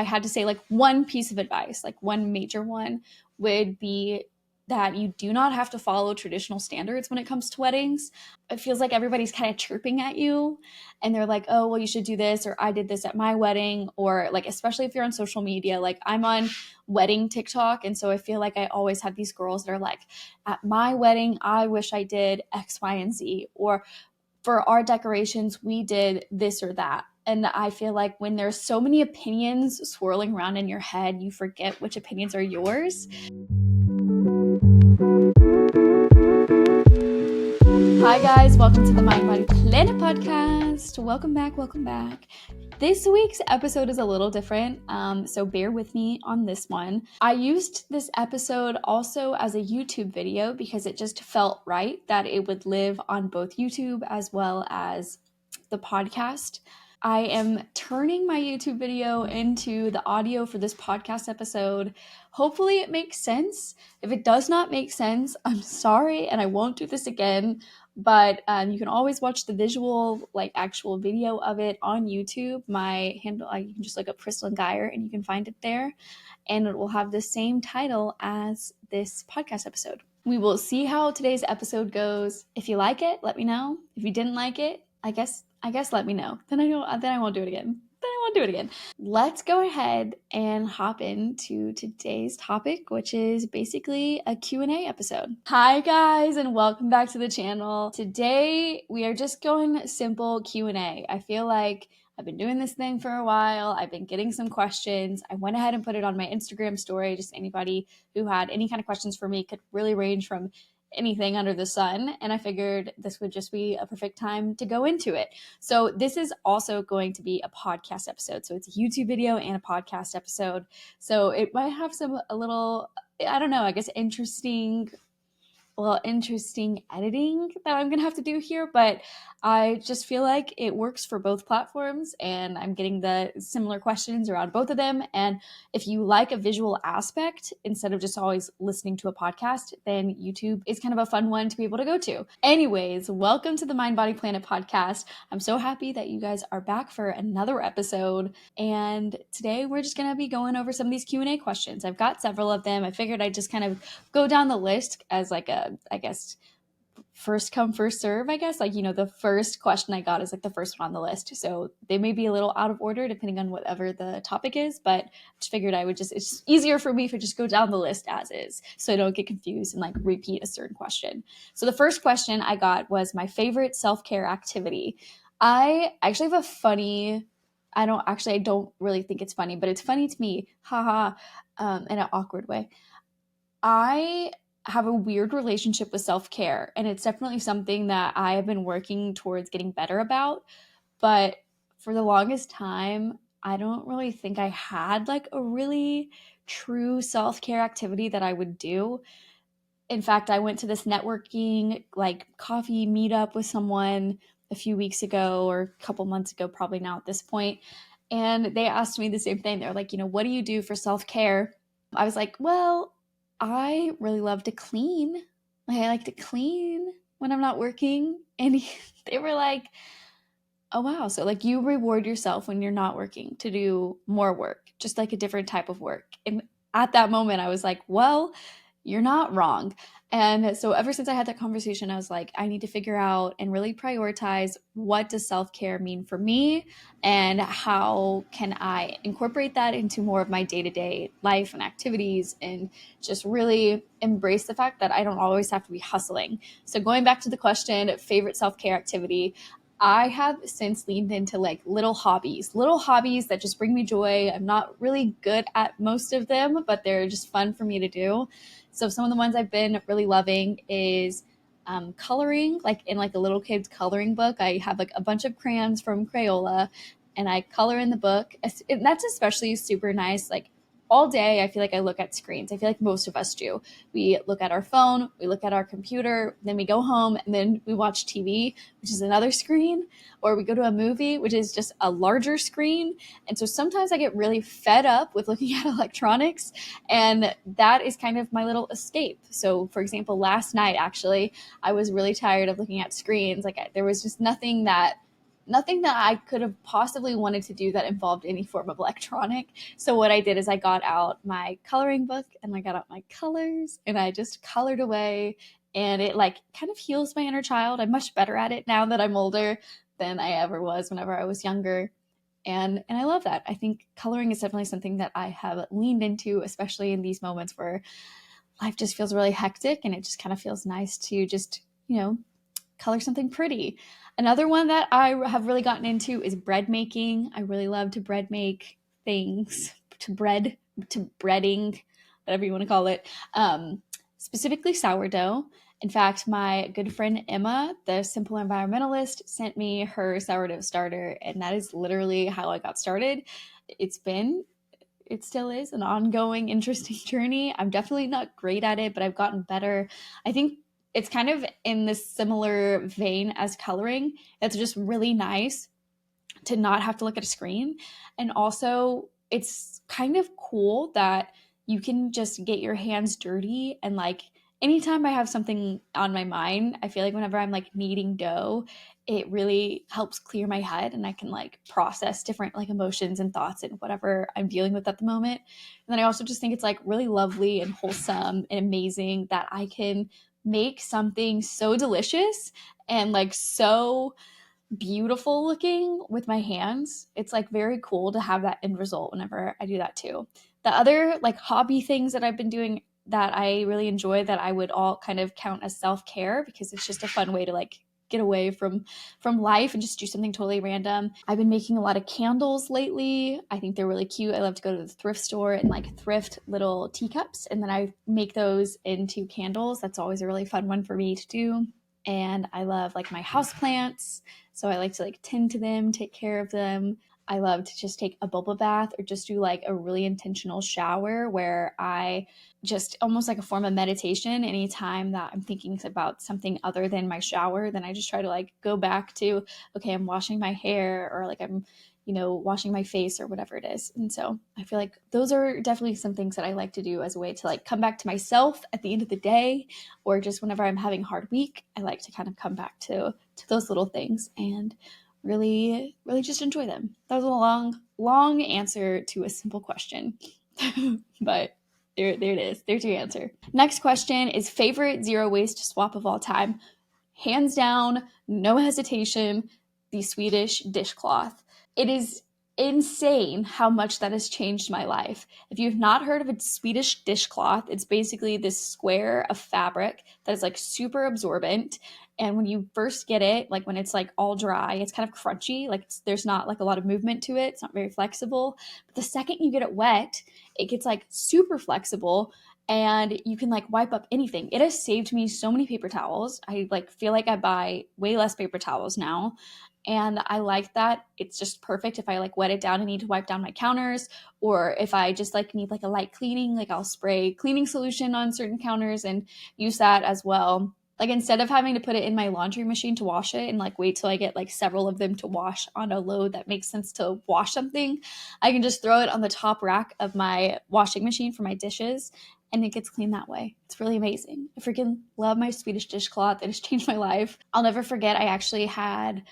I had to say like one piece of advice, like one major one would be that you do not have to follow traditional standards when it comes to weddings. It feels like everybody's kind of chirping at you and they're like, oh, well, you should do this, or I did this at my wedding, or like, especially if you're on social media, like I'm on wedding TikTok. And so I feel like I always have these girls that are like, at my wedding, I wish I did X, Y, and Z, or for our decorations, we did this or that. And I feel like when there's so many opinions swirling around in your head, you forget which opinions are yours. Hi guys, welcome to the Mind Body Planet podcast. Welcome back. This week's episode is a little different, so bear with me on this one. I used this episode also as a YouTube video because it just felt right that it would live on both YouTube as well as the podcast. I am turning my YouTube video into the audio for this podcast episode. Hopefully it makes sense. If it does not make sense, I'm sorry and I won't do this again. But you can always watch the visual, like actual video of it on YouTube. My handle, you can just look up Crystal Geyer and you can find it there. And it will have the same title as this podcast episode. We will see how today's episode goes. If you like it, let me know. If you didn't like it, I guess let me know. Then I won't do it again. Let's go ahead and hop into today's topic, which is basically a Q&A episode. Hi guys, and welcome back to the channel. Today we are just going simple Q&A. I feel like I've been doing this thing for a while. I've been getting some questions. I went ahead and put it on my Instagram story. Just anybody who had any kind of questions for me, could really range from anything under the sun, and I figured this would just be a perfect time to go into it. So this is also going to be a podcast episode. So it's a YouTube video and a podcast episode. So it might have a little, I don't know, I guess interesting editing that I'm gonna have to do here, but I just feel like it works for both platforms and I'm getting the similar questions around both of them. And if you like a visual aspect instead of just always listening to a podcast, then YouTube is kind of a fun one to be able to go to. Anyways, welcome to the Mind Body Planet podcast. I'm so happy that you guys are back for another episode, and today we're just gonna be going over some of these Q&A questions. I've got several of them. I figured I'd just kind of go down the list as like a, I guess, first come first serve, I guess. Like, the first question I got is like the first one on the list, so they may be a little out of order depending on whatever the topic is, but I just figured it's easier for me if I just go down the list as is, so I don't get confused and like repeat a certain question. So the first question I got was my favorite self-care activity. I actually have a funny, I don't really think it's funny, but it's funny to me, haha, in an awkward way. I have a weird relationship with self-care, and it's definitely something that I have been working towards getting better about. But for the longest time, I don't really think I had like a really true self-care activity that I would do. In fact, I went to this networking like coffee meetup with someone a few weeks ago, or a couple months ago, probably now at this point. And they asked me the same thing. They're like, what do you do for self-care? I was like, well, I really love to clean. Like, I like to clean when I'm not working. And they were like, oh, wow. So like you reward yourself when you're not working to do more work, just like a different type of work. And at that moment, I was like, well, you're not wrong. And so ever since I had that conversation, I was like, I need to figure out and really prioritize, what does self-care mean for me and how can I incorporate that into more of my day-to-day life and activities, and just really embrace the fact that I don't always have to be hustling. So going back to the question, favorite self-care activity, I have since leaned into like little hobbies that just bring me joy. I'm not really good at most of them, but they're just fun for me to do. So some of the ones I've been really loving is coloring, like in like a little kid's coloring book. I have like a bunch of crayons from Crayola and I color in the book. And that's especially super nice. Like all day, I feel like I look at screens. I feel like most of us do. We look at our phone, we look at our computer, then we go home and then we watch TV, which is another screen, or we go to a movie, which is just a larger screen. And so sometimes I get really fed up with looking at electronics, and that is kind of my little escape. So for example, last night, actually, I was really tired of looking at screens. Like there was just nothing that nothing that I could have possibly wanted to do that involved any form of electronic. So what I did is I got out my coloring book and I got out my colors and I just colored away, and it like kind of heals my inner child. I'm much better at it now that I'm older than I ever was whenever I was younger. And I love that. I think coloring is definitely something that I have leaned into, especially in these moments where life just feels really hectic, and it just kind of feels nice to just, color something pretty. Another one that I have really gotten into is bread making. I really love to bread make things, to breading, whatever you want to call it, specifically sourdough. In fact, my good friend Emma, the simple environmentalist, sent me her sourdough starter, and that is literally how I got started. It's been it still is an ongoing, interesting journey. I'm definitely not great at it, but I've gotten better. I think it's kind of in this similar vein as coloring. It's just really nice to not have to look at a screen. And also, it's kind of cool that you can just get your hands dirty. And like anytime I have something on my mind, I feel like whenever I'm like kneading dough, it really helps clear my head and I can like process different like emotions and thoughts and whatever I'm dealing with at the moment. And then I also just think it's like really lovely and wholesome and amazing that I can make something so delicious and like so beautiful looking with my hands. It's like very cool to have that end result whenever I do that too. The other like hobby things that I've been doing that I really enjoy, that I would all kind of count as self-care, because it's just a fun way to like get away from life and just do something totally random. I've been making a lot of candles lately. I think they're really cute. I love to go to the thrift store and like thrift little teacups, and then I make those into candles. That's always a really fun one for me to do. And I love like my house plants, so I like to like tend to them, take care of them. I love to just take a bubble bath or just do like a really intentional shower where I just almost like a form of meditation. Anytime that I'm thinking about something other than my shower, then I just try to like go back to, okay, I'm washing my hair, or like I'm, washing my face or whatever it is. And so I feel like those are definitely some things that I like to do as a way to like come back to myself at the end of the day, or just whenever I'm having a hard week, I like to kind of come back to those little things and really, really just enjoy them. That was a long answer to a simple question, but there it is. There's your answer. Next question is favorite zero waste swap of all time. Hands down, no hesitation, the Swedish dishcloth. It is insane how much that has changed my life. If you've not heard of a Swedish dishcloth, it's basically this square of fabric that is like super absorbent. And when you first get it, like when it's like all dry, it's kind of crunchy. Like there's not like a lot of movement to it. It's not very flexible. But the second you get it wet, it gets like super flexible and you can like wipe up anything. It has saved me so many paper towels. I like feel like I buy way less paper towels now. And I like that it's just perfect if I like wet it down and need to wipe down my counters, or if I just like need like a light cleaning, like I'll spray cleaning solution on certain counters and use that as well. Like instead of having to put it in my laundry machine to wash it and like wait till I get like several of them to wash on a load that makes sense to wash something, I can just throw it on the top rack of my washing machine for my dishes and it gets clean that way. It's really amazing. I freaking love my Swedish dishcloth. It has changed my life. I'll never forget, I actually had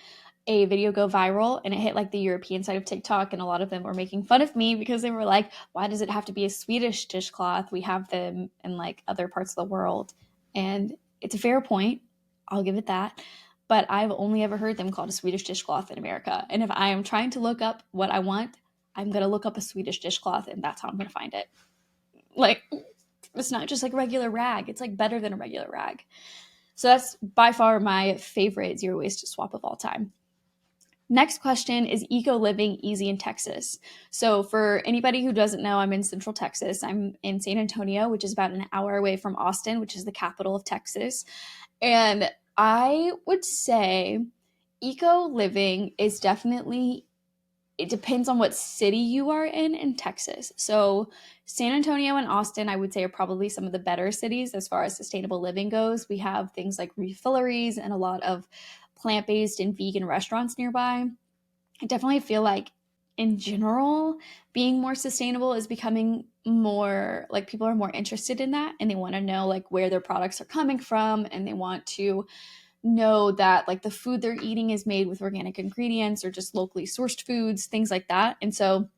a video go viral and it hit like the European side of TikTok, and a lot of them were making fun of me because they were like, why does it have to be a Swedish dishcloth? We have them in like other parts of the world. And it's a fair point. I'll give it that. But I've only ever heard them called a Swedish dishcloth in America. And if I am trying to look up what I want, I'm going to look up a Swedish dishcloth and that's how I'm going to find it. Like, it's not just like regular rag. It's like better than a regular rag. So that's by far my favorite zero waste swap of all time. Next question is eco living easy in Texas. So for anybody who doesn't know, I'm in Central Texas. I'm in San Antonio, which is about an hour away from Austin, which is the capital of Texas. And I would say eco living is definitely, it depends on what city you are in Texas. So San Antonio and Austin, I would say, are probably some of the better cities as far as sustainable living goes. We have things like refilleries and a lot of plant-based and vegan restaurants nearby. I definitely feel like in general, being more sustainable is becoming more like people are more interested in that, and they want to know like where their products are coming from, and they want to know that like the food they're eating is made with organic ingredients or just locally sourced foods, things like that. And so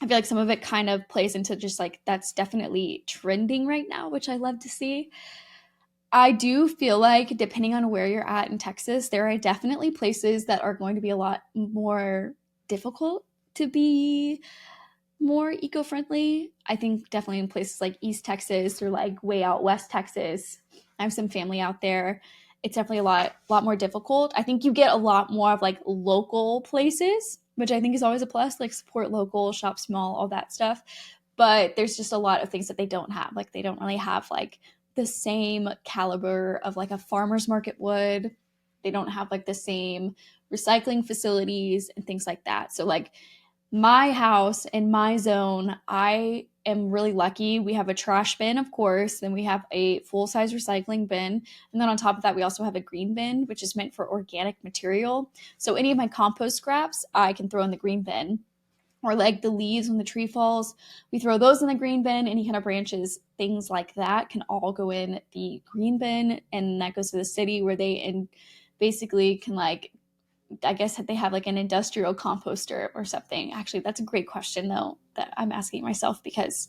I feel like some of it kind of plays into just like that's definitely trending right now, which I love to see. I do feel like depending on where you're at in Texas, there are definitely places that are going to be a lot more difficult to be more eco-friendly. I think definitely in places like East Texas or like way out West Texas. I have some family out there. It's definitely a lot more difficult. I think you get a lot more of like local places, which I think is always a plus, like support local, shop small, all that stuff. But there's just a lot of things that they don't have. Like they don't really have like the same caliber of like a farmer's market would. They don't have like the same recycling facilities and things like that. So like my house in my zone, I am really lucky. We have a trash bin, of course, then we have a full size recycling bin. And then on top of that, we also have a green bin, which is meant for organic material. So any of my compost scraps, I can throw in the green bin. Or like the leaves when the tree falls, we throw those in the green bin. Any kind of branches, things like that can all go in the green bin. And that goes to the city where they basically can like I guess that they have like an industrial composter or something. Actually, that's a great question though that I'm asking myself because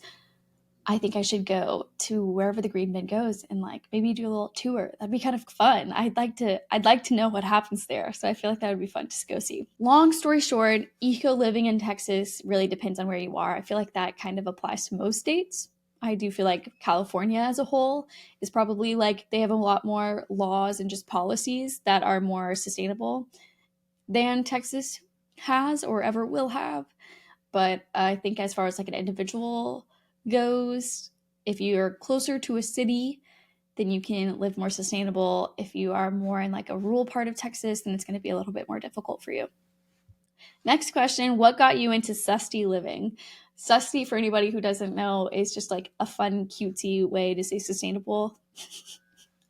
I think I should go to wherever the green bin goes and like maybe do a little tour. That'd be kind of fun. I'd like to know what happens there. So I feel like that would be fun to go see. Long story short, eco living in Texas really depends on where you are. I feel like that kind of applies to most states. I do feel like California as a whole is probably like they have a lot more laws and just policies that are more sustainable than Texas has or ever will have. But I think as far as like an individual goes, if you're closer to a city, then you can live more sustainable. If you are more in like a rural part of Texas, then it's going to be a little bit more difficult for you. Next question, what got you into susty living? Susty, for anybody who doesn't know, is just like a fun, cutesy way to say sustainable.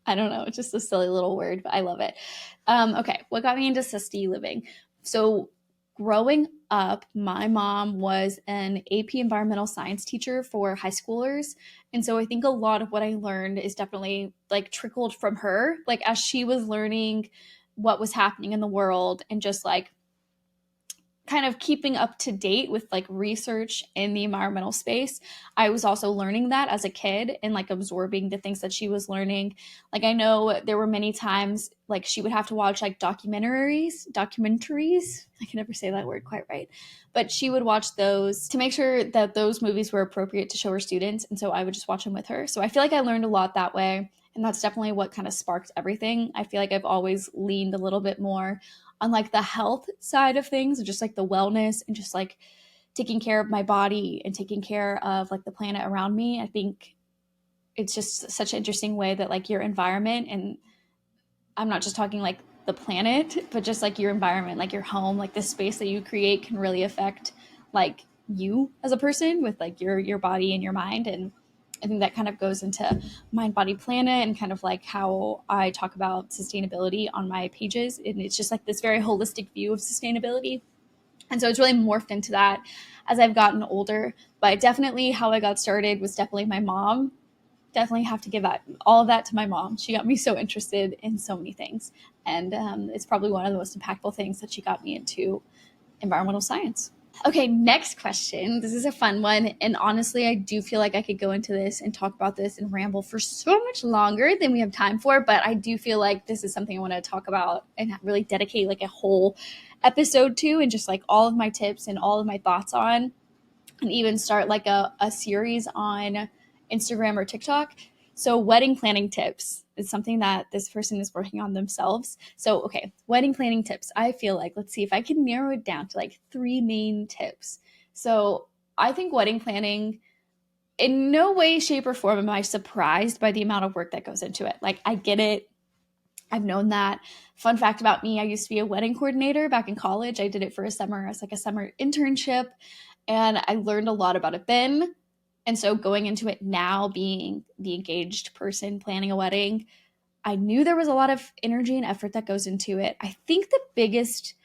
I don't know, it's just a silly little word, but I love it. Okay, what got me into susty living? So, growing up, my mom was an AP environmental science teacher for high schoolers. And so I think a lot of what I learned is definitely like trickled from her, like as she was learning what was happening in the world and just like kind of keeping up to date with like research in the environmental space. I was also learning that as a kid and like absorbing the things that she was learning. Like I know there were many times like she would have to watch like documentaries. I can never say that word quite right. But she would watch those to make sure that those movies were appropriate to show her students. And so I would just watch them with her. So I feel like I learned a lot that way. And that's definitely what kind of sparked everything. I feel like I've always leaned a little bit more on like the health side of things, just like the wellness and just like taking care of my body and taking care of like the planet around me. I think it's just such an interesting way that like your environment, and I'm not just talking like the planet, but just like your environment, like your home, like the space that you create can really affect like you as a person with like your body and your mind. And I think that kind of goes into mind, body, planet, and kind of like how I talk about sustainability on my pages. And it's just like this very holistic view of sustainability. And so it's really morphed into that as I've gotten older. But definitely how I got started was definitely my mom. Definitely have to give that all of that to my mom. She got me so interested in so many things. And it's probably one of the most impactful things that she got me into environmental science. Okay, next question. This is a fun one. And honestly, I do feel like I could go into this and talk about this and ramble for so much longer than we have time for. But I do feel like this is something I want to talk about and really dedicate like a whole episode to, and just like all of my tips and all of my thoughts on, and even start like a series on Instagram or TikTok. So, wedding planning tips is something that this person is working on themselves. So, okay, wedding planning tips. I feel like, let's see if I can narrow it down to like 3 main tips. So, I think wedding planning, in no way, shape, or form am I surprised by the amount of work that goes into it. Like, I get it. I've known that. Fun fact about me, I used to be a wedding coordinator back in college. I did it for a summer as like a summer internship, and I learned a lot about it then. And so going into it now, being the engaged person planning a wedding, I knew there was a lot of energy and effort that goes into it. I think the biggest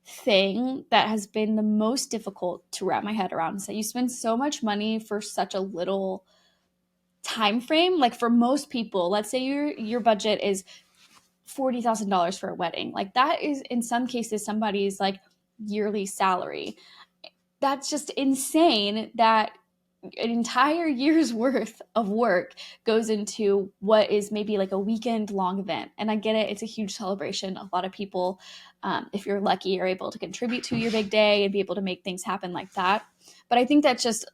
thing that has been the most difficult to wrap my head around is that you spend so much money for such a little time frame. Like for most people, let's say your budget is $40,000 for a wedding. Like that is in some cases somebody's like yearly salary. That's just insane that an entire year's worth of work goes into what is maybe like a weekend long event. And I get it, it's a huge celebration. A lot of people, if you're lucky, are able to contribute to your big day and be able to make things happen like that. But I think that just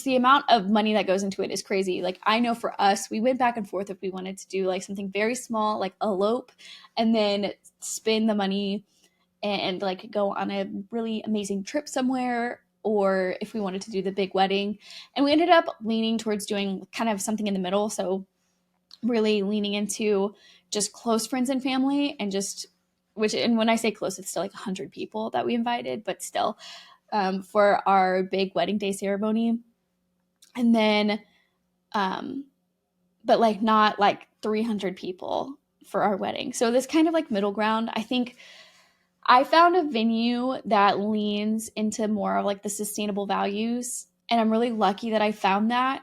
the amount of money that goes into it is crazy. Like I know for us, we went back and forth if we wanted to do like something very small, like elope, and then spend the money and like go on a really amazing trip somewhere, or if we wanted to do the big wedding. And we ended up leaning towards doing kind of something in the middle. So really leaning into just close friends and family, and just which, and when I say close, it's still like 100 people that we invited, but still, for our big wedding day ceremony. And then but like not like 300 people for our wedding. So this kind of like middle ground. I think I found a venue that leans into more of like the sustainable values, and I'm really lucky that I found that.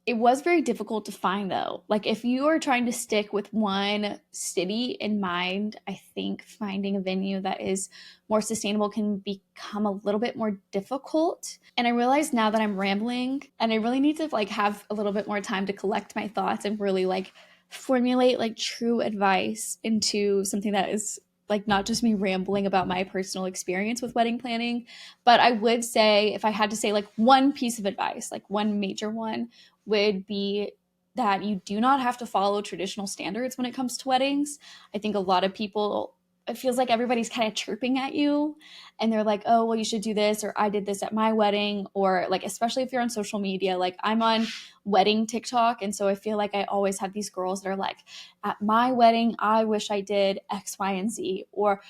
It was very difficult to find though. Like if you are trying to stick with one city in mind, I think finding a venue that is more sustainable can become a little bit more difficult. And I realize now that I'm rambling and I really need to like have a little bit more time to collect my thoughts and really like formulate like true advice into something that is like not just me rambling about my personal experience with wedding planning. But I would say, if I had to say like one piece of advice, like one major one, would be that you do not have to follow traditional standards when it comes to weddings. I think a lot of people, it feels like everybody's kind of chirping at you and they're like, oh, well, you should do this, or I did this at my wedding, or like, especially if you're on social media, like I'm on wedding TikTok. And so I feel like I always have these girls that are like, at my wedding, I wish I did X, Y, and Z, or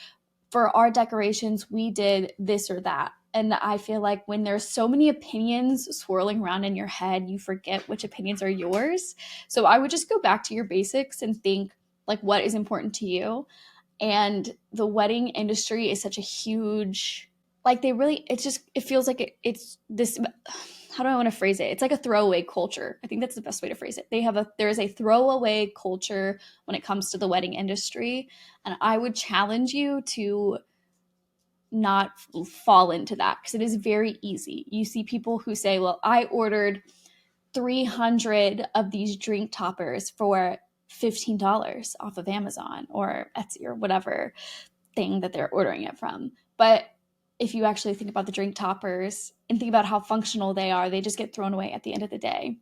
for our decorations, we did this or that. And I feel like when there's so many opinions swirling around in your head, you forget which opinions are yours. So I would just go back to your basics and think like what is important to you. And the wedding industry is such a huge, like they really, it's just, it feels like it's this, how do I want to phrase it? It's like a throwaway culture. I think that's the best way to phrase it. There is a throwaway culture when it comes to the wedding industry. And I would challenge you to not fall into that, because it is very easy. You see people who say, well, I ordered 300 of these drink toppers for $15 off of Amazon or Etsy or whatever thing that they're ordering it from. But if you actually think about the drink toppers and think about how functional they are, they just get thrown away at the end of the day.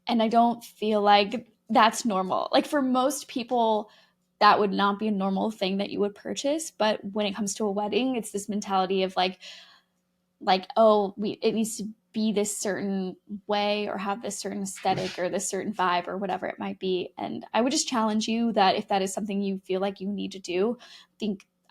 And I don't feel like that's normal. Like for most people, that would not be a normal thing that you would purchase. But when it comes to a wedding, it's this mentality of like, oh, it needs to be this certain way or have this certain aesthetic or this certain vibe or whatever it might be. And I would just challenge you that if that is something you feel like you need to do,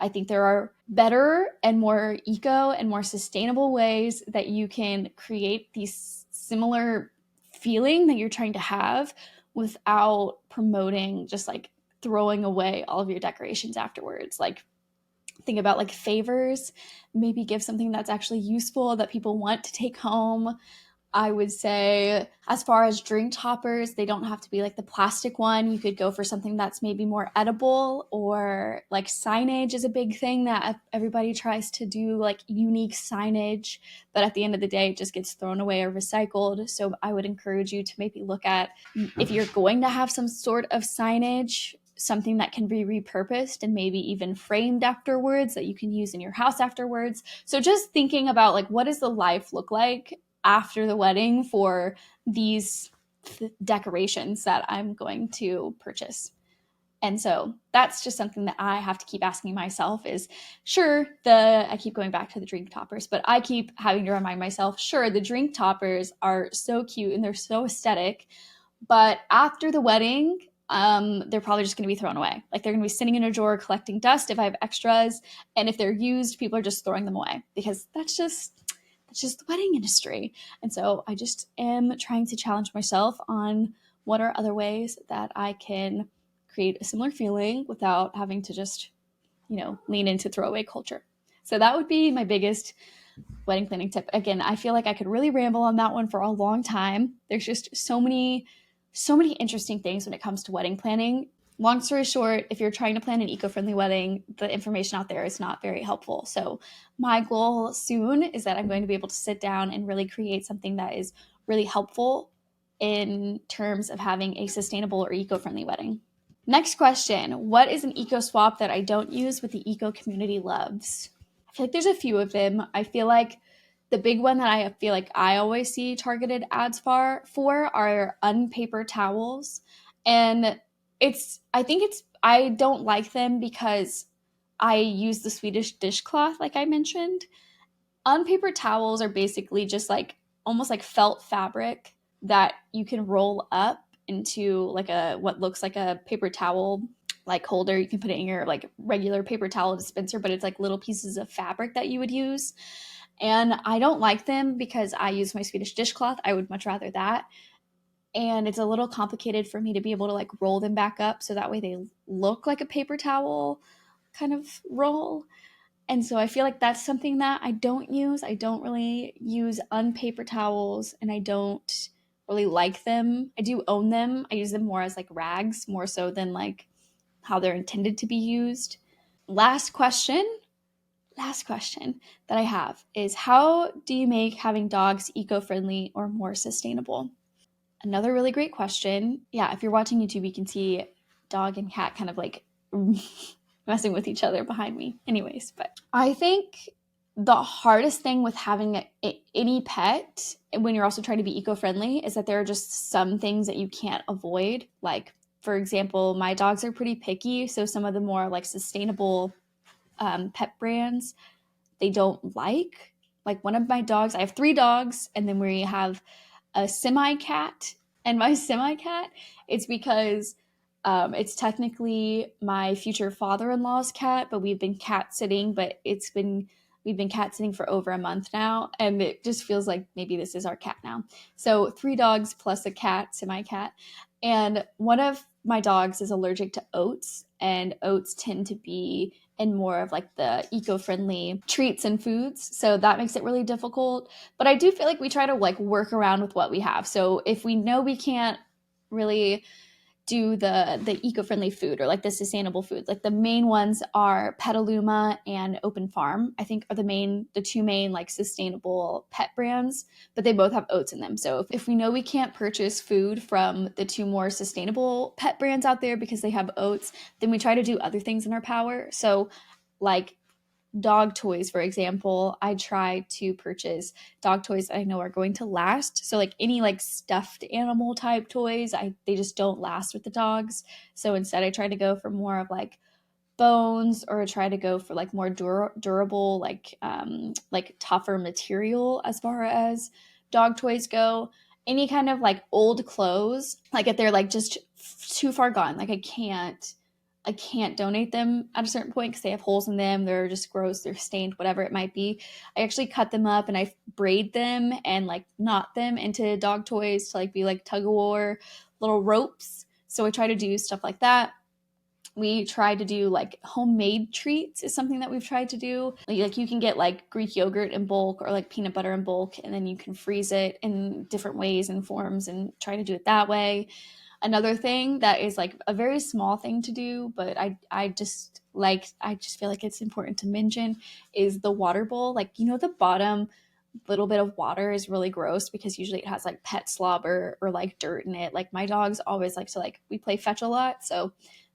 I think there are better and more eco and more sustainable ways that you can create these similar feeling that you're trying to have without promoting just like throwing away all of your decorations afterwards. Like think about like favors, maybe give something that's actually useful that people want to take home. I would say as far as drink toppers, they don't have to be like the plastic one. You could go for something that's maybe more edible, or like signage is a big thing that everybody tries to do, like unique signage, but at the end of the day, it just gets thrown away or recycled. So I would encourage you to maybe look at, if you're going to have some sort of signage, something that can be repurposed and maybe even framed afterwards that you can use in your house afterwards. So just thinking about like, what does the life look like after the wedding for these decorations that I'm going to purchase? And so that's just something that I have to keep asking myself is, sure, I keep going back to the drink toppers, but I keep having to remind myself, sure, the drink toppers are so cute and they're so aesthetic, but after the wedding, they're probably just going to be thrown away. Like they're going to be sitting in a drawer collecting dust if I have extras. And if they're used, people are just throwing them away, because that's just the wedding industry. And so I just am trying to challenge myself on what are other ways that I can create a similar feeling without having to just, lean into throwaway culture. So that would be my biggest wedding planning tip. Again, I feel like I could really ramble on that one for a long time. There's just so many interesting things when it comes to wedding planning. Long story short, if you're trying to plan an eco-friendly wedding, the information out there is not very helpful. So my goal soon is that I'm going to be able to sit down and really create something that is really helpful in terms of having a sustainable or eco-friendly wedding. Next question. What is an eco swap that I don't use but the eco community loves? I feel like there's a few of them. I feel like the big one that I feel like I always see targeted ads for are unpaper towels. And I don't like them because I use the Swedish dishcloth, like I mentioned. Unpaper towels are basically just like almost like felt fabric that you can roll up into like a what looks like a paper towel like holder. You can put it in your like regular paper towel dispenser, but it's like little pieces of fabric that you would use. And I don't like them because I use my Swedish dishcloth. I would much rather that. And it's a little complicated for me to be able to like roll them back up so that way they look like a paper towel kind of roll. And so I feel like that's something that I don't use. I don't really use unpaper towels and I don't really like them. I do own them. I use them more as like rags, more so than like how they're intended to be used. Last question. Last question that I have is how do you make having dogs eco-friendly or more sustainable? Another really great question. Yeah, if you're watching YouTube, you can see dog and cat kind of like messing with each other behind me. Anyways, but I think the hardest thing with having any pet when you're also trying to be eco-friendly is that there are just some things that you can't avoid. Like, for example, my dogs are pretty picky, so some of the more like sustainable pet brands they don't like. Like one of my dogs, I have 3 dogs, and then we have a semi cat. And my semi cat, it's because it's technically my future father-in-law's cat, but we've been cat sitting, but we've been cat sitting for over a month now, and it just feels like maybe this is our cat now. So 3 dogs plus a cat, semi cat, and one of my dogs is allergic to oats, and oats tend to be in more of like the eco-friendly treats and foods, so that makes it really difficult. But I do feel like we try to like work around with what we have. So if we know we can't really do the eco-friendly food or like the sustainable food, like the main ones are Petaluma and Open Farm, I think are the 2 main like sustainable pet brands, but they both have oats in them. So if we know we can't purchase food from the 2 more sustainable pet brands out there because they have oats, then we try to do other things in our power. So like dog toys, for example, I try to purchase dog toys that I know are going to last. So like any like stuffed animal type toys, they just don't last with the dogs. So instead I try to go for more of like bones, or try to go for like more durable, like tougher material as far as dog toys go. Any kind of like old clothes, like if they're like just too far gone, like I can't donate them at a certain point because they have holes in them, they're just gross, they're stained, whatever it might be. I actually cut them up and I braid them and like knot them into dog toys to like be like tug of war little ropes. So I try to do stuff like that. We try to do like homemade treats is something that we've tried to do. Like you can get like Greek yogurt in bulk or like peanut butter in bulk, and then you can freeze it in different ways and forms and try to do it that way. Another thing that is like a very small thing to do, but I just feel like it's important to mention is the water bowl. Like, the bottom little bit of water is really gross because usually it has like pet slobber or like dirt in it. Like my dogs always like to like we play fetch a lot, so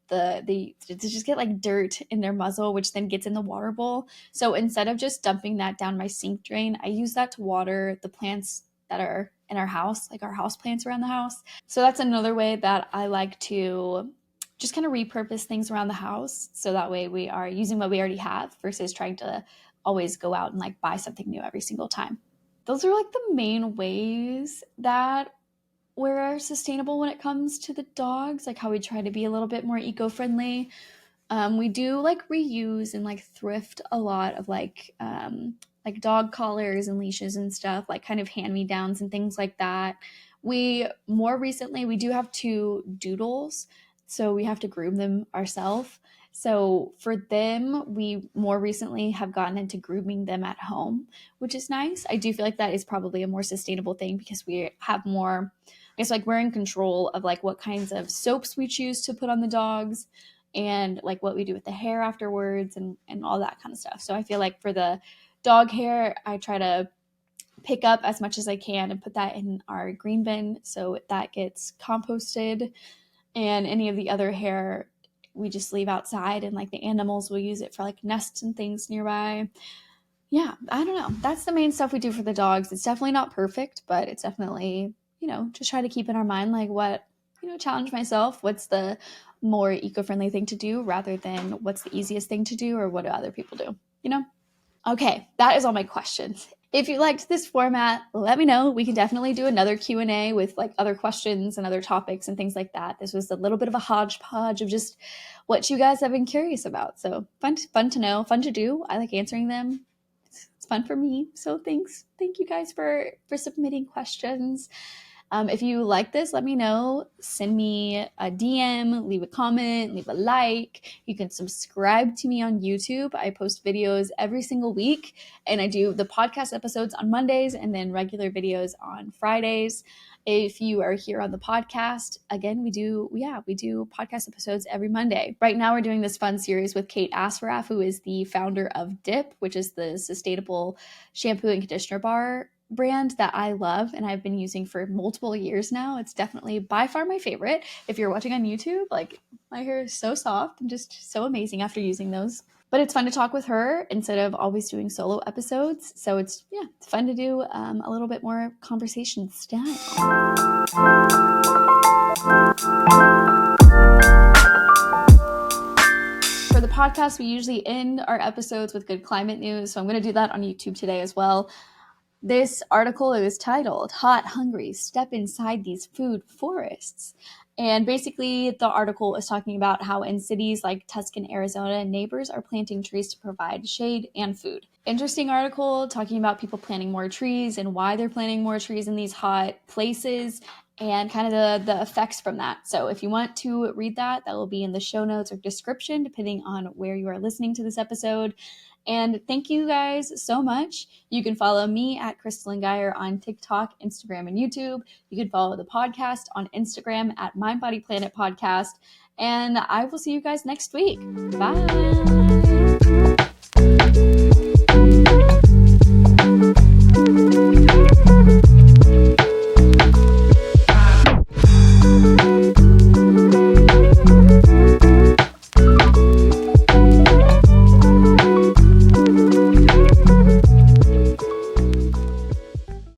they just get like dirt in their muzzle, which then gets in the water bowl. So instead of just dumping that down my sink drain, I use that to water the plants that are in our house, like our house plants around the house. So that's another way that I like to just kind of repurpose things around the house. So that way we are using what we already have versus trying to always go out and like buy something new every single time. Those are like the main ways that we're sustainable when it comes to the dogs, like how we try to be a little bit more eco-friendly. We do like reuse and like thrift a lot of like dog collars and leashes and stuff, like kind of hand-me-downs and things like that. We more recently we do have 2 doodles, so we have to groom them ourselves. So for them, we more recently have gotten into grooming them at home, which is nice. I do feel like that is probably a more sustainable thing because we have more, I guess, like we're in control of like what kinds of soaps we choose to put on the dogs and like what we do with the hair afterwards and all that kind of stuff. So I feel like for the dog hair, I try to pick up as much as I can and put that in our green bin so that gets composted, and any of the other hair we just leave outside, and like the animals will use it for like nests and things nearby. Yeah, I don't know. That's the main stuff we do for the dogs. It's definitely not perfect, but it's definitely, just try to keep in our mind like what, challenge myself. What's the more eco-friendly thing to do rather than what's the easiest thing to do or what do other people do, you know? Okay, that is all my questions. If you liked this format, let me know. We can definitely do another Q&A with like other questions and other topics and things like that. This was a little bit of a hodgepodge of just what you guys have been curious about. So fun to know, fun to do. I like answering them. It's fun for me. So thanks. Thank you guys for submitting questions. If you like this, let me know. Send me a DM, leave a comment, leave a like. You can subscribe to me on YouTube. I post videos every single week, and I do the podcast episodes on Mondays and then regular videos on Fridays. If you are here on the podcast, again, we do podcast episodes every Monday. Right now, we're doing this fun series with Kate Asraf, who is the founder of Dip, which is the sustainable shampoo and conditioner bar brand that I love and I've been using for multiple years now. It's definitely by far my favorite. If you're watching on YouTube, like my hair is so soft and just so amazing after using those. But it's fun to talk with her instead of always doing solo episodes. So it's fun to do a little bit more conversation style. For the podcast, we usually end our episodes with good climate news. So I'm going to do that on YouTube today as well. This article is titled Hot, Hungry, Step Inside These Food Forests. And basically, the article is talking about how in cities like Tucson, Arizona, neighbors are planting trees to provide shade and food. Interesting article talking about people planting more trees and why they're planting more trees in these hot places and kind of the effects from that. So if you want to read that, that will be in the show notes or description, depending on where you are listening to this episode. And thank you guys so much. You can follow me at Crystal and Geyer on TikTok, Instagram, and YouTube. You can follow the podcast on Instagram at Mind Body Planet Podcast. And I will see you guys next week. Bye.